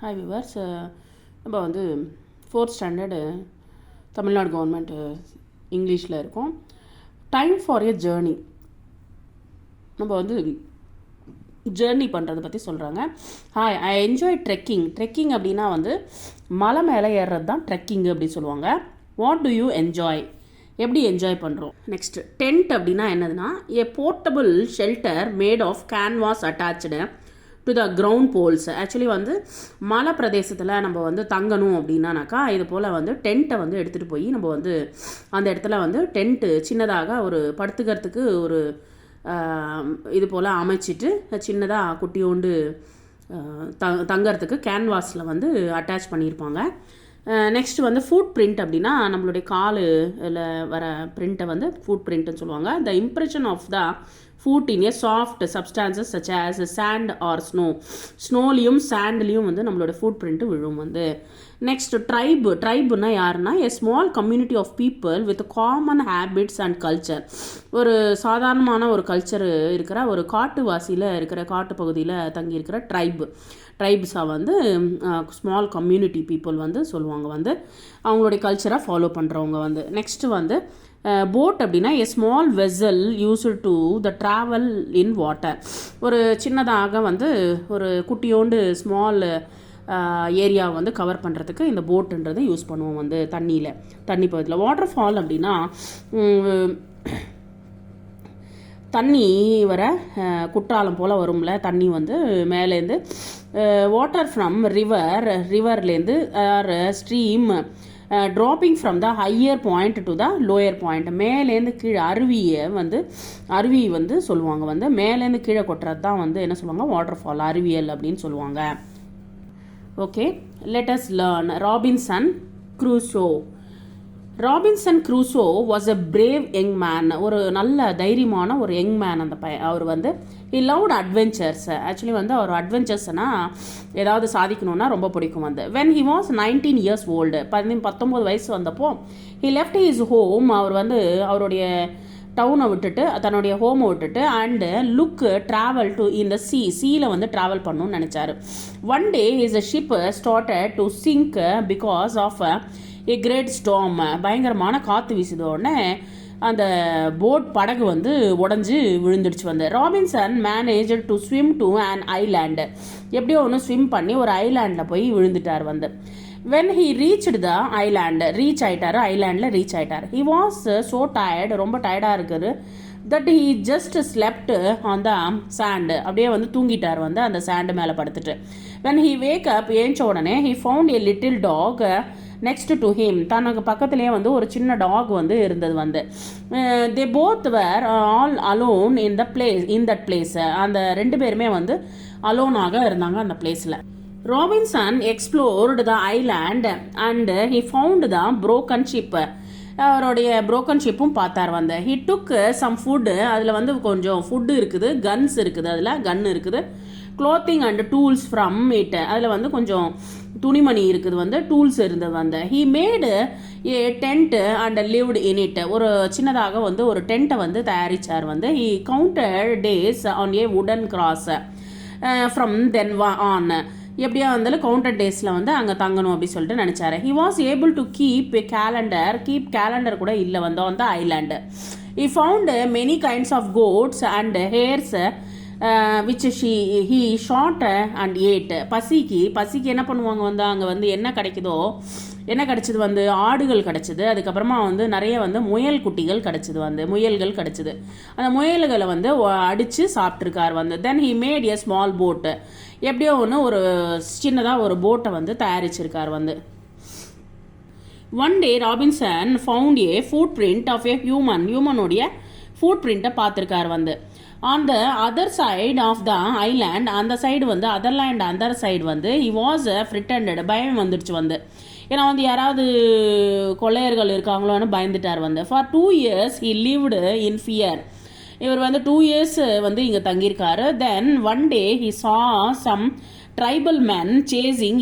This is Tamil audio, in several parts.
Hi viewers. நம்ம வந்து 4th ஸ்டாண்டர்டு தமிழ்நாடு கவர்மெண்ட் இங்கிலீஷில் இருக்கோம். Time for a journey. நம்ம வந்து ஜேர்னி பண்ணுறதை பற்றி சொல்கிறாங்க. Hi, I enjoy trekking. Trekking அப்படின்னா வந்து மலை மேலே ஏறுறது தான் ட்ரெக்கிங் அப்படின்னு சொல்லுவாங்க. What do you enjoy? எப்படி என்ஜாய் பண்ணுறோம்? நெக்ஸ்ட், டென்ட் அப்படின்னா என்னதுன்னா a portable shelter made of canvas attached to the ground poles. Actually வந்து மலை பிரதேசத்தில் நம்ம வந்து தங்கணும் அப்படின்னாக்கா இது போல் வந்து டென்ட்டை வந்து எடுத்துகிட்டு போய் நம்ம வந்து அந்த இடத்துல வந்து டென்ட்டு சின்னதாக ஒரு படுத்துக்கிறதுக்கு ஒரு இது போல் அமைச்சிட்டு சின்னதாக குட்டியோண்டு தங்கறதுக்கு கேன்வாஸில் வந்து அட்டாச் பண்ணியிருப்பாங்க. நெக்ஸ்ட் வந்து ஃபுட் பிரிண்ட் அப்படின்னா நம்மளுடைய காலில் வர பிரிண்ட்டை வந்து ஃபுட் பிரிண்ட்னு சொல்லுவாங்க. The impression of the foot in a soft substances such as sand or snow. ஸ்னோலையும் சாண்ட்லேயும் வந்து நம்மளோட ஃபுட் பிரிண்ட்டு விழும் வந்து. நெக்ஸ்ட், ட்ரைபுன்னா யாருன்னா a small community of people with common habits and culture. ஒரு சாதாரணமான ஒரு கல்ச்சர் இருக்கிற ஒரு காட்டுவாசியில் இருக்கிற காட்டு பகுதியில் தங்கி இருக்கிற ட்ரைப்ஸாக வந்து ஸ்மால் கம்யூனிட்டி பீப்புள் வந்து சொல்லுவாங்க வந்து அவங்களுடைய கல்ச்சரை ஃபாலோ பண்ணுறவங்க வந்து. நெக்ஸ்ட்டு வந்து போட் அப்படின்னா a small vessel used to the travel in water. ஒரு சின்னதாக வந்து ஒரு குட்டியோண்டு ஸ்மால் ஏரியா வந்து கவர் பண்ணுறதுக்கு இந்த போட்டுன்றதை யூஸ் பண்ணுவோம் வந்து தண்ணி பகுதியில். வாட்டர் ஃபால் அப்படின்னா தண்ணி வர குற்றாலம் போல் வரும்ல, தண்ணி வந்து மேலேருந்து வாட்டர் ஃப்ரம் ரிவர்லேருந்து or stream dropping from the higher point to the lower point. மேலேருந்து கீழே அருவி வந்து சொல்லுவாங்க வந்து மேலேருந்து கீழே கொட்டுறது தான் வந்து என்ன சொல்லுவாங்க, வாட்டர் ஃபால், அருவியல் அப்படின்னு சொல்லுவாங்க. Okay, let us learn. Robinson Crusoe was a brave young man. ஒரு நல்ல தைரியமான ஒரு யங் மேன் அந்த அவர் வந்து ஹி லவ்ட் அட்வென்ச்சர்ஸ். ஆக்சுவலி வந்து அவர் அட்வென்ச்சர்ஸ்னால் ஏதாவது சாதிக்கணும்னா ரொம்ப பிடிக்கும் வந்து. When he was 19 years old, 19 வயசு வந்தப்போ ஹி லெஃப்ட் ஹிஸ் ஹோம். அவர் வந்து அவருடைய டவுனை விட்டுட்டு தன்னுடைய ஹோமை விட்டுட்டு அண்டு ட்ராவல் டு இந்த சீல வந்து ட்ராவல் பண்ணணும்னு நினச்சாரு. One day is a ship started to sink because of a great storm. பயங்கரமான காற்று வீசுதோடனே அந்த படகு வந்து உடஞ்சி விழுந்துடுச்சு வந்து. Robinson manage to swim to an island. எப்படியோ ஒன்று ஸ்விம் பண்ணி ஒரு ஐலாண்டில் போய் விழுந்துட்டார் வந்து. வென் ஹி ரீச்டு த ஐலாண்டில் ரீச் ஆயிட்டார். ஹி வாஸ் ஸோ டயர்டு, ரொம்ப டயர்டாக இருக்குது. That he just slept on the sand. அப்படியே வந்து தூங்கிட்டார் வந்து அந்த சாண்டு மேலே படுத்துட்டு. வென் ஹி வேக் அப், ஏஞ்ச உடனே he found a little dog next to him. தனக்கு பக்கத்துலேயே வந்து ஒரு சின்ன டாக் வந்து இருந்தது வந்து. They both were all alone in that place. அந்த ரெண்டு பேருமே வந்து அலோனாக இருந்தாங்க அந்த பிளேஸில். Robinson explored the island and he found the broken ship. அவருடைய புரோக்கன் ஷிப்பும் பார்த்தார் வந்து. He took some food. அதில் வந்து கொஞ்சம் ஃபுட்டு இருக்குது, கன்ஸ் இருக்குது, அதில் கன் இருக்குது. Clothing and tools from it. அதில் வந்து கொஞ்சம் துணிமணி இருக்குது வந்து, டூல்ஸ் இருந்தது வந்து. He made a tent and lived in it. ஒரு சின்னதாக வந்து ஒரு டென்ட்டை வந்து தயாரித்தார் வந்து. He counted days on a wooden cross from then on. எப்படியா வந்தாலும் கவுண்டர் டேஸில் வந்து அங்கே தங்கணும் அப்படின்னு சொல்லிட்டு நினச்சாரு. He was able to keep calendar கூட இல்லை வந்து அந்த island. He found many kinds of goats and hares which he shot and ate. பசிக்கு என்ன பண்ணுவாங்க வந்து அங்கே வந்து என்ன கிடைச்சது வந்து ஆடுகள் கிடைச்சது. அதுக்கப்புறமா வந்து நிறைய வந்து முயல்கள் கிடைச்சது. அந்த முயல்களை வந்து அடித்து சாப்பிட்ருக்கார் வந்து. Then he made a small boat. எப்படியோ ஒன்று ஒரு சின்னதாக ஒரு போட்டை வந்து தயாரிச்சிருக்கார் வந்து. One day Robinson found a foot print of a ஹியூமனுடைய ஃபுட் பிரிண்ட்டை பார்த்துருக்கார் வந்து. On the other side of the island, அந்த சைடு வந்து அதர் சைடு வந்து ஹி வாஸ் ஃப்ரிட்டண்டட். பயம் வந்துடுச்சு வந்து. ஏன்னா வந்து யாராவது கொள்ளையர்கள் இருக்காங்களோன்னு பயந்துட்டார் வந்து. For 2 years he lived in fear. இவர் வந்து 2 years வந்து இங்கே தங்கியிருக்காரு. Then one day he saw some tribal men chasing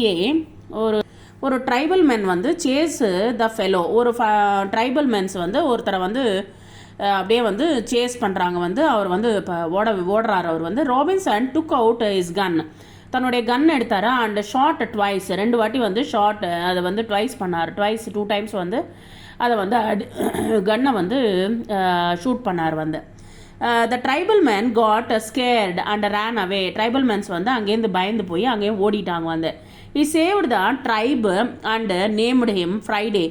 ஒரு ட்ரைபல் மென் வந்து சேஸ் த ஃபெலோ. ஒரு ட்ரைபல் மென்ஸ் வந்து ஒருத்தரை வந்து அப்படியே வந்து சேஸ் பண்ணுறாங்க வந்து. அவர் வந்து இப்போ ஓடுறார் அவர் வந்து. ராபின்சன் டுக் அவுட் இஸ் கன். தன்னுடைய கன் எடுத்தார் அண்ட் ஷார்ட் ட்வைஸ் 2 வாட்டி வந்து ஷார்ட் அதை வந்து ட்வைஸ் பண்ணார், ட்வைஸ் 2 டைம்ஸ் வந்து அதை வந்து கன்னை வந்து ஷூட் பண்ணார் வந்து. The tribal man got scared and ran away. Tribal mans வந்து அங்கேருந்து பயந்து போய் அங்கேயும் ஓடிட்டாங்க வந்து. He saved the tribe and named him Friday.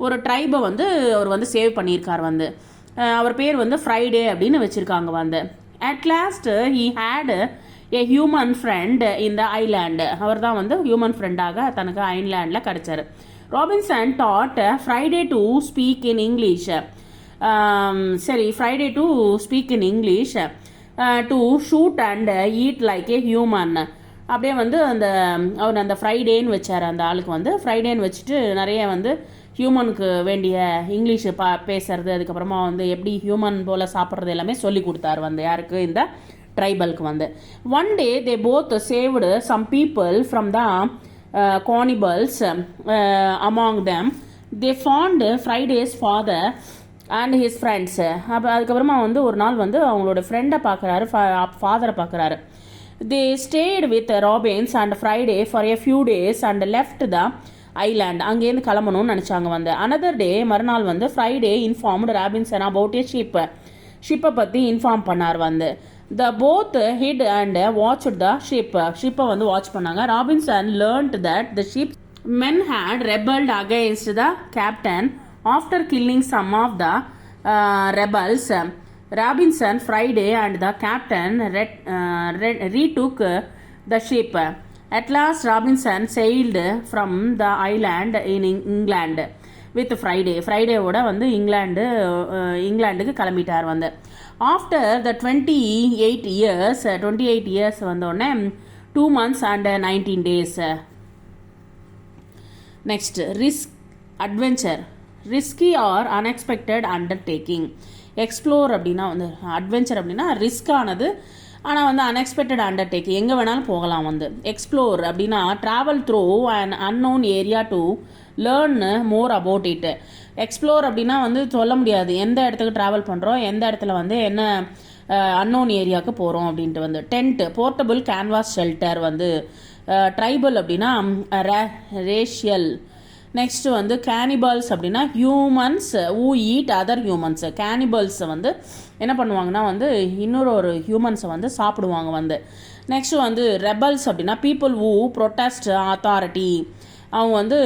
ஒரு ட்ரைபை வந்து அவர் வந்து சேவ் பண்ணியிருக்கார் வந்து. அவர் பேர் வந்து ஃப்ரைடே அப்படின்னு வச்சுருக்காங்க வந்து. At last he had a human friend in the island. அவர் தான் வந்து ஹியூமன் ஃப்ரெண்டாக தனக்கு ஐலாண்டில் கிடச்சார். Robinson taught Friday to speak in English. சரி, Friday to speak in English, to shoot and eat like a human. அப்படியே வந்து அவர் அந்த ஃப்ரைடேன்னு வச்சார் அந்த ஆளுக்கு வந்து. ஃப்ரைடேன்னு வச்சுட்டு நிறைய வந்து ஹியூமனுக்கு வேண்டிய இங்கிலீஷ் பேசுறது, அதுக்கப்புறமா வந்து எப்படி ஹியூமன் போல் சாப்பிட்றது எல்லாமே சொல்லி கொடுத்தாரு வந்து. யாருக்கு? இந்த ட்ரைபலுக்கு வந்து. One day they both saved some people from the cannibals among them. They found Friday's father and his friends. அப்போ அதுக்கப்புறமா வந்து ஒரு நாள் வந்து அவங்களோட ஃப்ரெண்டை பார்க்குறாரு, ஃபாதரை பார்க்குறாரு. They stayed with Robbins and Friday for a few days and left the island. அங்கேருந்து கிளம்பணும்னு நினச்சாங்க வந்து. another day, மறுநாள் வந்து Friday informed Robinson about a ship. ஷிப்பை பற்றி இன்ஃபார்ம் பண்ணார் வந்து. The both hid and watched the ship. ஷிப்பை வந்து வாட்ச் பண்ணாங்க. Robinson learned that the ship's men had rebelled against the captain after killing some of the rebels. Robinson, Friday and the captain retook the ship. At last Robinson sailed from the island in England with Friday. ஃப்ரைடேவோட வந்து இங்கிலாண்டுக்கு கிளம்பிட்டார் வந்து. ஆஃப்டர் த 28 இயர்ஸ் வந்தோடனே 2 months and 19 days. Next risk adventure. Risky or unexpected undertaking. Explore அப்படின்னா வந்து அட்வென்ச்சர் அப்படின்னா ரிஸ்கானது, ஆனால் வந்து அன்எக்ஸ்பெக்டட் அண்டர்டேக்கிங் எங்கே வேணாலும் போகலாம் வந்து. எக்ஸ்ப்ளோர் அப்படின்னா travel through an unknown area to learn more about it. Explore அப்படின்னா வந்து சொல்ல முடியாது எந்த இடத்துக்கு ட்ராவல் பண்ணுறோம், எந்த இடத்துல வந்து என்ன அன்னோன் ஏரியாவுக்கு போகிறோம் அப்படின்ட்டு வந்து. டென்ட், போர்ட்டபிள் கேன்வாஸ் ஷெல்டர் வந்து. ட்ரைபல் அப்படின்னா ரேஷியல். நெக்ஸ்ட் வந்து கேனிபல்ஸ் அப்படின்னா ஹியூமன்ஸ் ஊ ஈட் அதர் ஹியூமன்ஸ். கேனிபல்ஸை வந்து என்ன பண்ணுவாங்கன்னா வந்து இன்னொரு ஹியூமன்ஸை வந்து சாப்பிடுவாங்க வந்து. நெக்ஸ்ட் வந்து ரெபல்ஸ் அப்படின்னா பீப்புள் ஊ ப்ரொட்டஸ்ட் அத்தாரிட்டி. அவங்க வந்து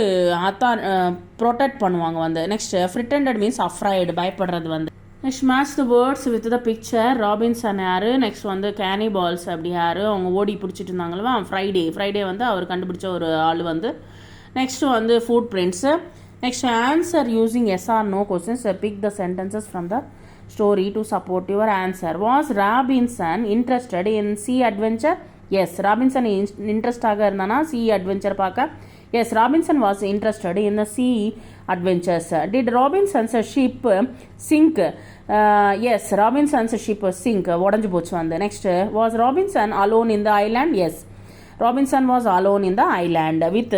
ப்ரொடெக்ட் பண்ணுவாங்க வந்து. நெக்ஸ்ட் ஃப்ரிட்டண்டட் மீன்ஸ் அஃப்ரைடு, பயப்படுறது வந்து. Next match the words with the picture. Robinson யார்? நெக்ஸ்ட் வந்து கேனிபால்ஸ் அப்படி யார்? அவங்க ஓடி பிடிச்சிட்டு இருந்தாங்களா ஃப்ரைடே வந்து அவர் கண்டுபிடிச்ச ஒரு ஆள் வந்து. நெக்ஸ்ட் வந்து footprints. Next answer using yes or no questions. Pick the sentences from the story to support your answer. Was Robinson interested in sea adventure? Yes, Robinson இன்ட்ரெஸ்டாக இருந்தானா சி அட்வென்ச்சர் பார்க்க? Yes, Robinson was interested in the sea adventures. Did Robinson's ship sink? Yes, Robinson's ship sink. உடஞ்சு போச்சு வந்து. Next, was Robinson alone in the island? Yes, Robinson was alone in the island with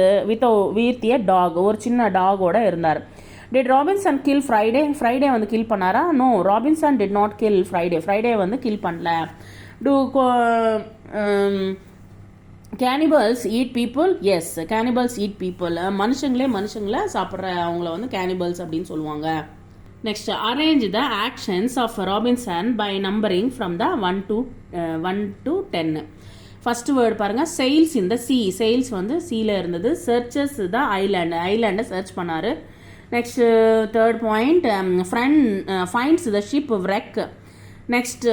a dog. ஒரு சின்ன டாகோட இருந்தார். Did Robinson kill Friday? Friday வந்து கில் பண்ணாரா? No, Robinson did not kill Friday. Friday வந்து கில் பண்ணல. Do cannibals eat people? Yes, cannibals eat people. மனுஷங்களே சாப்பிட்ற அவங்கள வந்து கேனிபல்ஸ் அப்படின்னு சொல்லுவாங்க. Next arrange the actions of Robinson by numbering from the 1 to 10. First word பாருங்கள், sails in the sea. Sails வந்து சீல இருந்தது. சர்ச்சஸ் த ஐலாண்டை சர்ச் பண்ணார். Next third point, finds the ship wreck. Next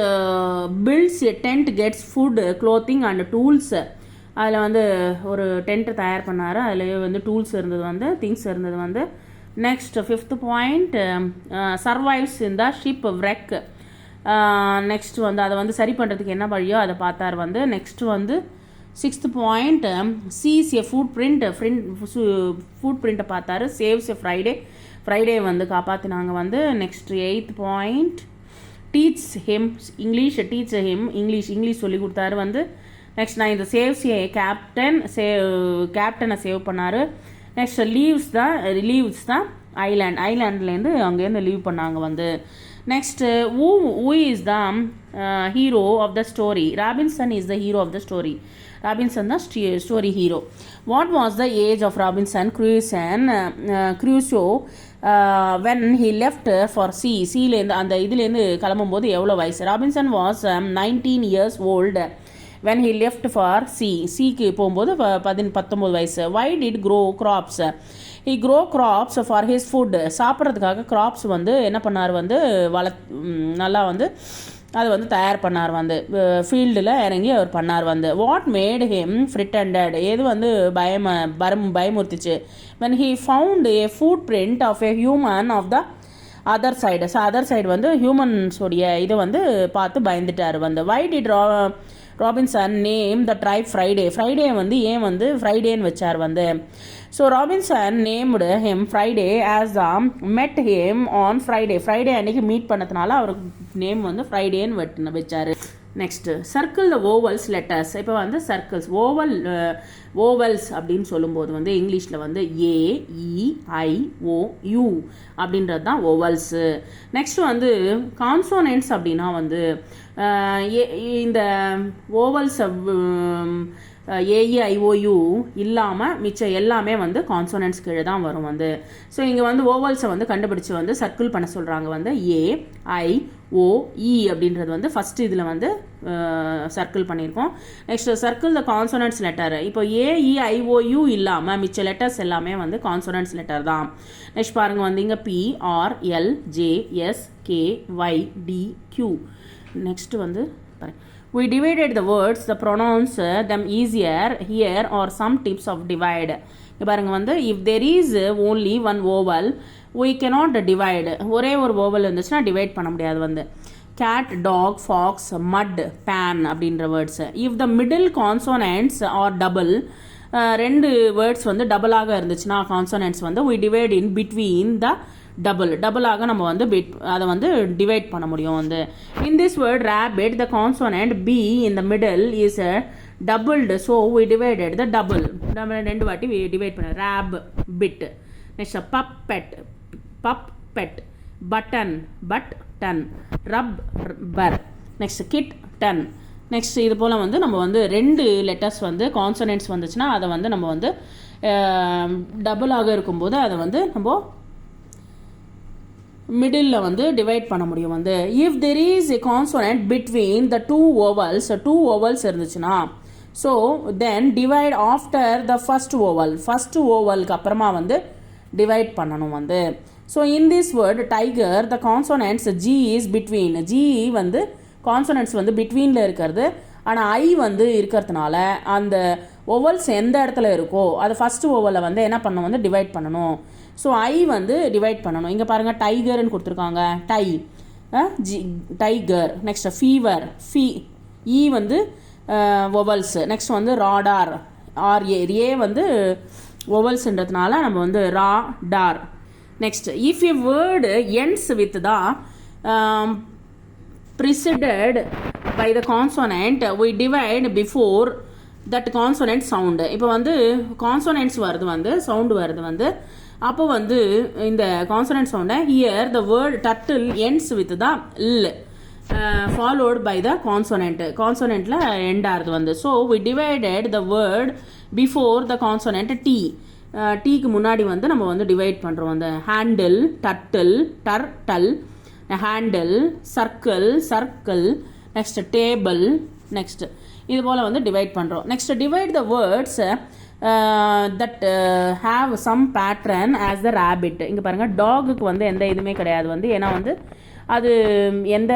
builds a tent, gets food, clothing and tools. அதில் வந்து ஒரு டென்ட்டு தயார் பண்ணார். அதில் வந்து டூல்ஸ் இருந்தது வந்து, திங்ஸ் இருந்தது வந்து. Next fifth point, survives in the ship wreck. நெக்ஸ்ட் வந்து அதை வந்து சரி பண்ணுறதுக்கு என்ன வழியோ அதை பார்த்தார் வந்து. நெக்ஸ்ட் வந்து sixth point, sees a foot பிரிண்ட்டை பார்த்தாரு. சேவ்ஸ் எ ஃப்ரைடே வந்து காப்பாற்றினாங்க வந்து. Next eighth point, teach him English சொல்லி கொடுத்தாரு வந்து. நெக்ஸ்ட் நான் இந்த சேவ்ஸ் ஏ கேப்டனை சேவ் பண்ணார். நெக்ஸ்ட் லீவ்ஸ் தான் ஐலாண்ட்லேருந்து அங்கேருந்து லீவ் பண்ணாங்க வந்து. Next who is the hero of the story? Robinson is the hero of the story. Robinson தான் story hero. What was the age of Robinson Crusoe when he left for சீலேருந்து அந்த இதுலேருந்து கிளம்பும்போது எவ்வளோ வயசு? Robinson was 19 years old when he left for சீக்கு போகும்போது 19 வயசு. why did grow crops? he grow crops for his food. சாப்பிட்றதுக்காக கிராப்ஸ் வந்து என்ன பண்ணார் வந்து நல்லா வந்து அது வந்து தயார் பண்ணார் வந்து ஃபீல்டில் இறங்கி அவர் பண்ணார் வந்து. What made him frightened? எது வந்து பயமுறுத்துச்சு? when he found a footprint of a human of the other side. So other side வந்து ஹியூமன்ஸோடைய இதை வந்து பார்த்து பயந்துட்டார் வந்து. why did Robinson name the tribe Friday வந்து ஏன் வந்து ஃப்ரைடேன்னு வச்சார் வந்து. So Robinson named him Friday as த மெட் ஹிம் ஆன் ஃப்ரைடே அன்னைக்கு மீட் பண்ணதுனால அவருக்கு நேம் வந்து ஃப்ரைடேன்னு வச்சார். நெக்ஸ்ட்டு சர்க்கிள் த ஓவல்ஸ் லெட்டர்ஸ். இப்போ வந்து சர்க்கிள்ஸ் ஓவல்ஸ் அப்படின்னு சொல்லும்போது வந்து இங்கிலீஷில் வந்து AEIOU அப்படின்றது தான் ஓவல்ஸு. நெக்ஸ்ட்டு வந்து கான்சோனன்ட்ஸ் அப்படின்னா வந்து இந்த ஓவல்ஸ் AEIOU இல்லாமல் மிச்சம் எல்லாமே வந்து கான்சோனன்ட்ஸ் கீழே தான் வரும் வந்து. ஸோ இங்கே வந்து ஓவல்ஸை வந்து கண்டுபிடிச்சி வந்து சர்க்கிள் பண்ண சொல்கிறாங்க வந்து. AIOE அப்படின்றது வந்து ஃபஸ்ட்டு இதில் வந்து சர்க்கிள் பண்ணியிருக்கோம். Next circle the consonants letter. இப்போ AEIOU இல்லாமல் மிச்ச லெட்டர்ஸ் எல்லாமே வந்து கான்சோனன்ட்ஸ் லெட்டர் தான். நெக்ஸ்ட் பாருங்கள் வந்து இங்கே PRLJSKYDQ. நெக்ஸ்ட் வந்து we divided the words, the pronounce them easier. Here are some tips of divide. பாருங்க வந்து if there is only one vowel we cannot divide. ஒரே ஒரு vowel இருந்துச்சுன்னா டிவைட் பண்ண முடியாது வந்து. cat, dog, fox, mud, pan அப்படின்ற words. if the middle consonants are double, ரெண்டு வேர்ட்ஸ் வந்து டபுளாக இருந்துச்சுன்னா கான்சோனன்ட்ஸ் வந்து we divide in between the டபுளாக நம்ம வந்து அதை வந்து டிவைட் பண்ண முடியும் வந்து. இன் this word rabbit, the consonant B in the middle is doubled, so we divided the double. நம்ம ரெண்டு வாட்டி டிவைட் பண்ண rabbit. Next puppet, button, rubber. Next kitten. Next இது போல் வந்து நம்ம வந்து ரெண்டு லெட்டர்ஸ் வந்து கான்சோனன்ட்ஸ் வந்துச்சுன்னா அதை வந்து நம்ம வந்து டபுளாக இருக்கும்போது அதை வந்து நம்ம மிடில் வந்து டிவைட் பண்ண முடியும் வந்து. If there is a consonant between the two vowels இருந்துச்சுன்னா so then divide after the first ஓவலுக்கு அப்புறமா வந்து டிவைட் பண்ணணும் வந்து. So in this word tiger the consonants G is between. G வந்து கான்சோனன்ட்ஸ் வந்து பிட்வீனில் இருக்கிறது. ஆனால் I வந்து இருக்கிறதுனால அந்த ஓவல்ஸ் எந்த இடத்துல இருக்கோ அது ஃபஸ்ட்டு ஓவலில் வந்து என்ன பண்ணணும் வந்து டிவைட் பண்ணணும். ஸோ I வந்து டிவைட் பண்ணணும். இங்கே பாருங்கள் டைகர்னு கொடுத்துருக்காங்க. டைகர். Next fever. E வந்து ஓவல்ஸ். நெக்ஸ்ட் வந்து ராடார். RA வந்து ஓவல்ஸ்ன்றதுனால நம்ம வந்து radar. Next if a word ends with the preceded by the consonant we divide before that consonant sound. இப்போ வந்து கான்சோனன்ட்ஸ் வருது வந்து சவுண்டு வருது வந்து அப்போ வந்து இந்த கான்சோனன்ட் சவுண்டை hear the word turtle ends with the l followed by the கான்சோனன்ட்டில் எண்ட் ஆகுது வந்து. So we divided the word before the consonant t. டீக்கு முன்னாடி வந்து நம்ம வந்து டிவைட் பண்ணுறோம் வந்து. Handle, turtle, handle, circle, next table, next இது போல் வந்து டிவைட் பண்ணுறோம். Next divide the words that have some pattern as the rabbit. இங்கே பாருங்கள் டாகுக்கு வந்து எந்த இதுவுமே கிடையாது வந்து. ஏன்னா வந்து அது எந்த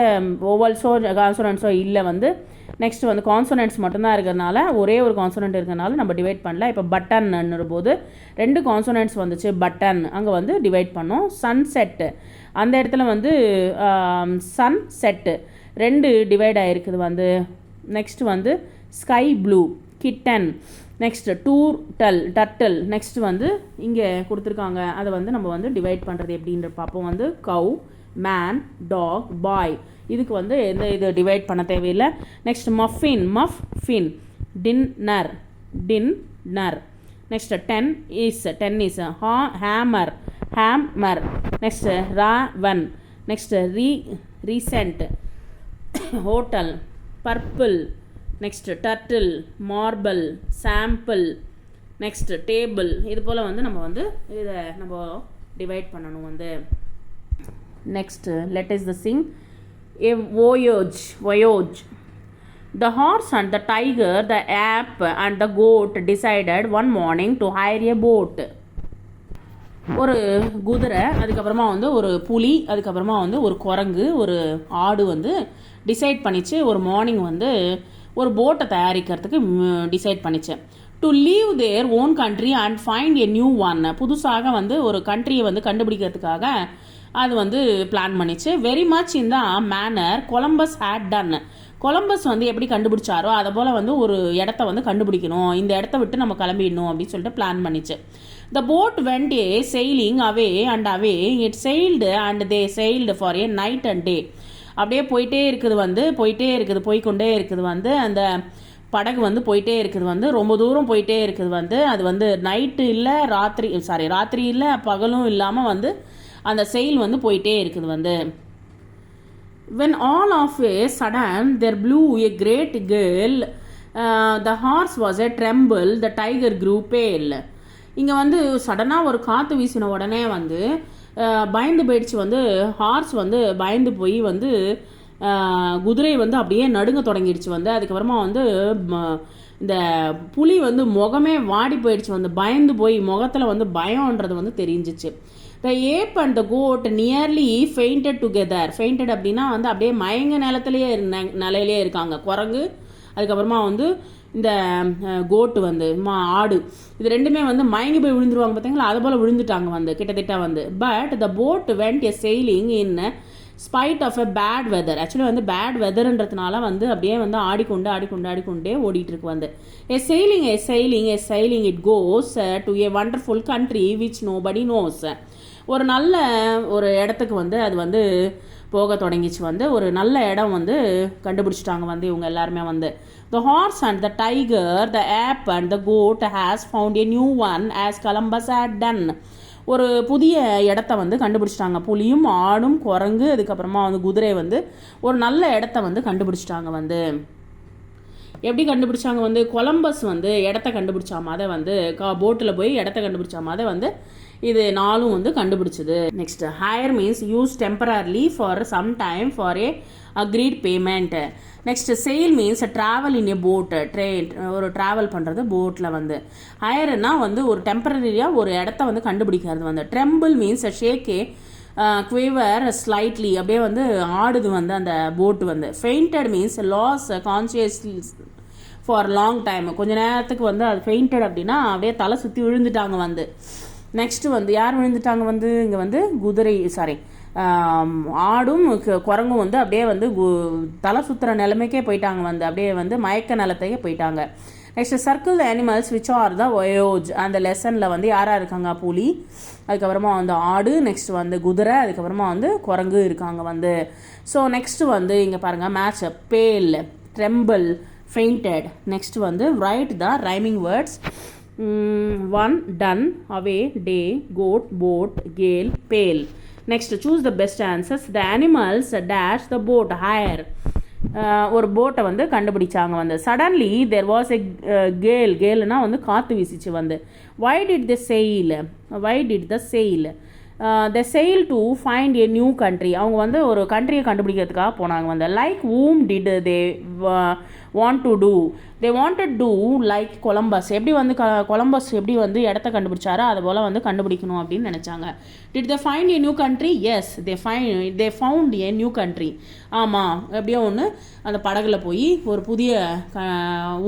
ஓவல்ஸோ கான்சோனன்ட்ஸோ இல்லை வந்து. நெக்ஸ்ட் வந்து கான்சோனன்ட்ஸ் மட்டும்தான் இருக்கிறதுனால ஒரே ஒரு கான்சோனன்ட் இருக்கிறதுனால நம்ம டிவைட் பண்ணல. இப்போ பட்டன்னுற போது ரெண்டு கான்சோனன்ட்ஸ் வந்துச்சு. பட்டன் அங்கே வந்து டிவைட் பண்ணோம். சன்செட்டு அந்த இடத்துல வந்து சன்செட்டு ரெண்டு டிவைட் ஆகிருக்குது வந்து. நெக்ஸ்ட் வந்து sky blue, kitten. Next turtle. Next வந்து இங்கே கொடுத்துருக்காங்க அதை வந்து நம்ம வந்து டிவைட் பண்ணுறது எப்படின்ற பார்ப்போம் வந்து. Cow, man, dog, boy. இதுக்கு வந்து எந்த இது டிவைட் பண்ண தேவையில்லை. Next muffin, dinner. Next tennis, hammer. Next raven. Next recent, hotel, purple. Next turtle, marble, sample, next table. இது போல் வந்து நம்ம வந்து இதை நம்ம டிவைட் பண்ணணும் வந்து. Next let is the Singh a voyage. The horse and the tiger, the ape and the goat decided one morning to hire a boat. ஒரு குதிரை, அதுக்கப்புறமா வந்து ஒரு புலி, அதுக்கப்புறமா வந்து ஒரு குரங்கு, ஒரு ஆடு வந்து டிசைட் பண்ணிச்சு ஒரு மார்னிங் வந்து ஒரு போட்டை தயாரிக்கிறதுக்கு டிசைட் பண்ணிச்சு. To leave their own country and find a new one. புதுசாக வந்து ஒரு கண்ட்ரியை வந்து கண்டுபிடிக்கிறதுக்காக அது வந்து பிளான் பண்ணிச்சு. Very much in the manner Columbus had done. கொலம்பஸ் வந்து எப்படி கண்டுபிடிச்சாரோ அதை போல் வந்து ஒரு இடத்த வந்து கண்டுபிடிக்கணும், இந்த இடத்த விட்டு நம்ம கிளம்பிடணும் அப்படின்னு சொல்லிட்டு பிளான் பண்ணிச்சு. The boat went a sailing away and away it sailed and they sailed for a night and day. அப்படியே போயிட்டே இருக்குது, போய்கொண்டே இருக்குது வந்து அந்த படகு வந்து போயிட்டே இருக்குது வந்து ரொம்ப தூரம் போயிட்டே இருக்குது வந்து. அது வந்து நைட்டு இல்லை ராத்திரி இல்லை பகலும் இல்லாமல் வந்து அந்த செயில் வந்து போயிட்டே இருக்குது வந்து. when all of a sudden there blew a great gale, the horse was a tremble, the tiger grew pale. இங்கே வந்து சடனாக ஒரு காற்று வீசின உடனே வந்து பயந்து போயிடுச்சு வந்து. ஹார்ஸ் வந்து பயந்து போய் வந்து குதிரை வந்து அப்படியே நடுங்க தொடங்கிடுச்சு வந்து. அதுக்கப்புறமா வந்து இந்த புலி வந்து முகமே வாடி போயிடுச்சு வந்து, பயந்து போய் முகத்தில் வந்து பயம்ன்றது வந்து தெரிஞ்சிச்சு. The ape and the goat nearly fainted together. Fainted அப்படின்னா வந்து அப்படியே மயங்க நிலையிலே இருக்காங்க குரங்கு, அதுக்கப்புறமா வந்து இந்த கோட்டு வந்து ஆடு, இது ரெண்டுமே வந்து மயங்கி போய் விழுந்துருவாங்க பார்த்தீங்களா, அது போல் விழுந்துட்டாங்க வந்து கிட்டத்தட்ட வந்து. But the boat went a sailing in spite of a bad weather. Actually வந்து பேட் வெதர்ன்றதுனால வந்து அப்படியே வந்து ஆடிக்கொண்டே ஓடிட்டு இருக்கு வந்து. A sailing it goes to a wonderful country which nobody knows. ஒரு நல்ல ஒரு இடத்துக்கு வந்து அது வந்து போக தொடங்கிச்சு வந்து. ஒரு நல்ல இடம் வந்து கண்டுபிடிச்சிட்டாங்க வந்து இவங்க எல்லாருமே வந்து. The horse and the tiger, the ape and the goat has found a new one as Columbus had done. ஒரு புதிய இடத்த வந்து கண்டுபிடிச்சிட்டாங்க. புலியும் ஆடும் குரங்கு அதுக்கப்புறமா வந்து குதிரை வந்து ஒரு நல்ல இடத்த வந்து கண்டுபிடிச்சிட்டாங்க வந்து. எப்படி கண்டுபிடிச்சாங்க வந்து, கொலம்பஸ் வந்து இடத்த கண்டுபிடிச்சா மாதிரி வந்து போட்டில் போய் இடத்த கண்டுபிடிச்சா மாதிரி வந்து இது நாளும் வந்து கண்டுபிடிச்சது. Next hire means use temporarily for some time for a agreed payment. Next sail means travel in a boat, ஒரு ட்ராவல் பண்ணுறது போட்டில் வந்து. ஹையர்னா வந்து ஒரு டெம்பரரியாக ஒரு இடத்த வந்து கண்டுபிடிக்கிறது வந்து. Tremble means shake quaver slightly, அப்படியே வந்து ஆடுது வந்து அந்த போட்டு வந்து. Fainted means loss conscious for long time, கொஞ்ச நேரத்துக்கு வந்து அது ஃபெயிண்டட் அப்படின்னா அப்படியே தலை சுற்றி விழுந்துட்டாங்க வந்து. நெக்ஸ்ட்டு வந்து யார் விழுந்துட்டாங்க வந்து, இங்கே வந்து ஆடும் குரங்கும் வந்து அப்படியே வந்து தலை சுற்றுற நிலைமைக்கே போயிட்டாங்க வந்து, அப்படியே வந்து மயக்க நிலத்தையே போயிட்டாங்க. Next circle the animals which are the voyage. அந்த லெசனில் வந்து யாராக இருக்காங்க, புலி, அதுக்கப்புறமா வந்து ஆடு, நெக்ஸ்ட் வந்து குதிரை, அதுக்கப்புறமா வந்து குரங்கு இருக்காங்க வந்து. ஸோ நெக்ஸ்ட்டு வந்து இங்கே பாருங்கள் மேட்ச் பேல், ட்ரெம்பிள், ஃபெயிண்டட். நெக்ஸ்ட் வந்து right the rhyming words. One, done, away, day, goat, boat, gale, pale. Next, choose the best answers. The animals dash the boat higher. ஒரு போட்டை வந்து கண்டுபிடிச்சாங்க வந்து. சடன்லி தேர் வாஸ் எ கேல்னா வந்து காற்று வீசிச்சு வந்து. Why did the sail the sail to find a new country. அவங்க வந்து ஒரு கண்ட்ரியை கண்டுபிடிக்கிறதுக்காக போனாங்க வந்து. Like whom did they want to do? they wanted to like Columbus. எப்படி வந்து கொலம்பஸ் எப்படி வந்து இடத்த கண்டுபிடிச்சாரோ அது போல் வந்து கண்டுபிடிக்கணும் அப்படின்னு நினச்சாங்க. Did they find a new country? yes, they found a new country. ஆமாம், எப்படியோ ஒன்று அந்த படகுல போய் ஒரு புதிய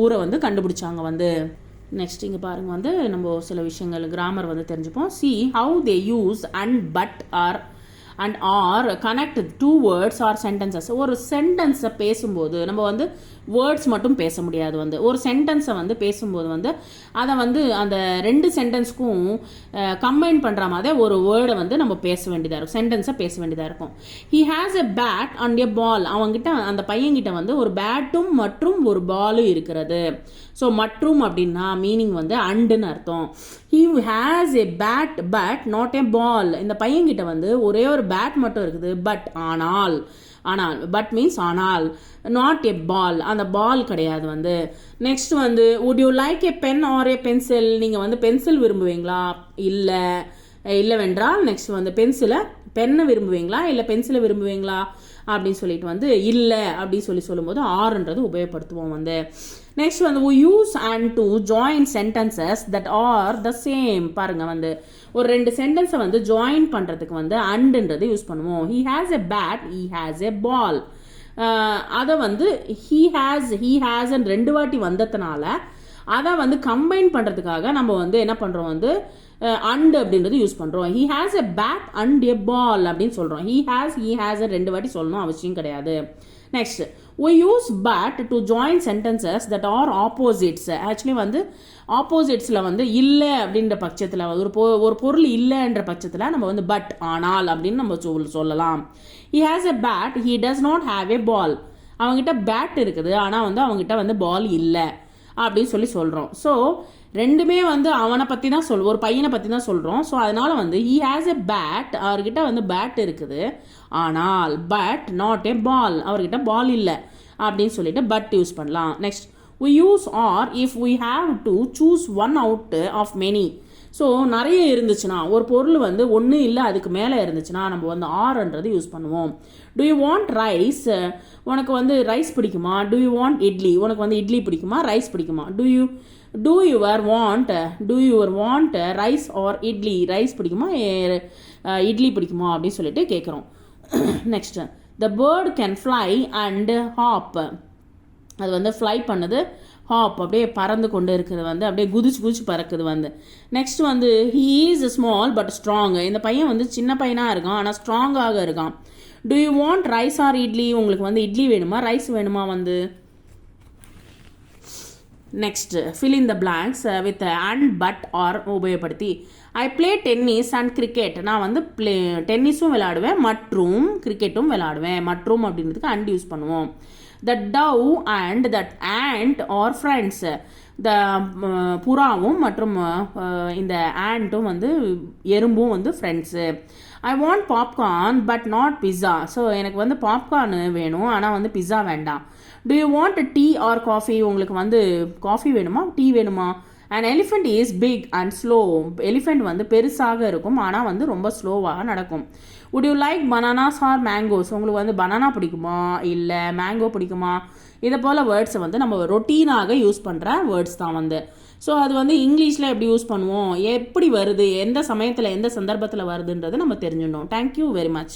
ஊரை வந்து கண்டுபிடிச்சாங்க வந்து. நெக்ஸ்ட் இங்கே பாருங்கள் வந்து நம்ம சில விஷயங்கள் கிராமர் வந்து தெரிஞ்சுப்போம். see how they use and but or connect two words or sentences. ஒரு சென்டென்ஸை பேசும்போது நம்ம வந்து வேர்ட்ஸ் மட்டும் பேச முடியாது வந்து. ஒரு சென்டென்ஸை வந்து பேசும்போது வந்து அதை வந்து அந்த ரெண்டு சென்டென்ஸ்க்கும் கம்பைன் பண்ணுற மாதிரி ஒரு வேர்டை வந்து நம்ம பேச வேண்டியதாக இருக்கும், சென்டென்ஸை பேச வேண்டியதாக இருக்கும். he has a bat and a ball. அவங்ககிட்ட அந்த பையன்கிட்ட வந்து ஒரு பேட்டும் மற்றும் ஒரு பாலும் இருக்கிறது. ஸோ மற்றும் அப்படின்னா மீனிங் வந்து அண்டுன்னு அர்த்தம். he has a bat but not a ball. இந்த பையன்கிட்ட வந்து ஒரே ஒரு பேட் மட்டும் இருக்குது, பட் ஆனால் ஆனால். பட் மீன்ஸ் ஆனால், நாட் எ பால், அந்த பால் கிடையாது வந்து. நெக்ஸ்ட் வந்து would you like a pen or a pencil, நீங்கள் வந்து பென்சில் விரும்புவீங்களா, இல்லைவென்றால் நெக்ஸ்ட் வந்து பென்னை விரும்புவீங்களா இல்லை பென்சிலை விரும்புவீங்களா அப்படின்னு சொல்லிட்டு வந்து இல்லை அப்படின்னு சொல்லும்போது ஆர்ன்றது உபயோகப்படுத்துவோம் வந்து. நெக்ஸ்ட் வந்து we use and to join sentences that are the same. பாருங்க வந்து ஒரு 2 சென்டென்ஸை வந்து ஜாயின் பண்ணுறதுக்கு வந்து அண்டுன்றது யூஸ் பண்ணுவோம். he has a bat, he has a ball. அதை வந்து he has 2 வாட்டி வந்ததுனால அதை வந்து கம்பைன் பண்ணுறதுக்காக நம்ம வந்து என்ன பண்ணுறோம் வந்து அண்ட் அப்படின்றது யூஸ் பண்ணுறோம். he has a bat and a ball அப்படின்னு சொல்கிறோம். he has 2 வாட்டி சொல்லணும் அவசியம் கிடையாது. Next we use but to join sentences that are opposites. Actually வந்து ஆப்போசிட்ஸில் வந்து இல்லை அப்படின்ற பட்சத்தில் ஒரு பொருள் இல்லைன்ற பட்சத்தில் நம்ம வந்து பட் ஆனால் அப்படின்னு நம்ம சொல்லலாம். he has a bat, he does not have a ball. அவங்ககிட்ட பேட் இருக்குது ஆனால் வந்து அவங்ககிட்ட வந்து பால் இல்லை அப்படின்னு சொல்கிறோம். ஸோ ரெண்டுமே வந்து அவனை பற்றி தான் ஒரு பையனை பற்றி தான் சொல்கிறோம். ஸோ அதனால் வந்து he has a bat, அவர்கிட்ட வந்து பேட் இருக்குது ஆனால் பட் நாட் ஏ பால், அவர்கிட்ட பால் இல்லை அப்படின்னு சொல்லிட்டு பட் யூஸ் பண்ணலாம். Next we use or if we have to choose one out of many. So நிறைய இருந்துச்சுன்னா ஒரு பொருள் வந்து ஒன்று இல்லை அதுக்கு மேலே இருந்துச்சுன்னா நம்ம வந்து ஆர்ன்றது யூஸ் பண்ணுவோம். do you want rice, உனக்கு வந்து ரைஸ் பிடிக்குமா, do you want இட்லி, உனக்கு வந்து இட்லி பிடிக்குமா ரைஸ் பிடிக்குமா, do you want rice or idli, rice பிடிக்குமா இட்லி பிடிக்குமா அப்படின்னு சொல்லிட்டு கேட்குறோம். Next the bird can fly and hop. அது வந்து ஃப்ளை பண்ணுது, ஹாப் அப்படியே பறந்து கொண்டு இருக்குது வந்து அப்படியே குதிச்சு பறக்குது வந்து. நெக்ஸ்ட் வந்து he is small but strong. இந்த பையன் வந்து சின்ன பையனாக இருக்கான் ஆனால் ஸ்ட்ராங்காக இருக்கான். do you want rice or idli, உங்களுக்கு வந்து இட்லி வேணுமா ரைஸ் வேணுமா வந்து. Next fill in the blanks with and but or உபயோகப்படுத்தி. I play tennis and cricket. நான் வந்து டென்னிஸும் விளையாடுவேன் மற்றும் கிரிக்கெட்டும் விளையாடுவேன். மற்றும் அப்படின்றதுக்கு and யூஸ் பண்ணுவோம். the dove and that ant are friends. the புறாவும் மற்றும் இந்த ஆண்ட்டும் வந்து எறும்பும் வந்து friends. I want popcorn but not pizza. So எனக்கு வந்து பாப்கார்ன் வேணும் ஆனால் வந்து பிஸா வேண்டாம். do you want tea or coffee, உங்களுக்கு வந்து காஃபி வேணுமா டீ வேணுமா. an elephant is big and slow. Elephant வந்து பெருசாக இருக்கும் ஆனால் வந்து ரொம்ப ஸ்லோவாக நடக்கும். would you like bananas or mangoes, உங்களுக்கு வந்து பனானா பிடிக்குமா இல்லை மேங்கோ பிடிக்குமா. இதை போல் வேர்ட்ஸை வந்து நம்ம ரொட்டீனாக யூஸ் பண்ணுற வேர்ட்ஸ் தான் வந்து. ஸோ அது வந்து இங்கிலீஷில் எப்படி யூஸ் பண்ணுவோம், எப்படி வருது, எந்த சமயத்தில் எந்த சந்தர்ப்பத்தில் வருதுன்றது நம்ம தெரிஞ்சுடணும். Thank you very much.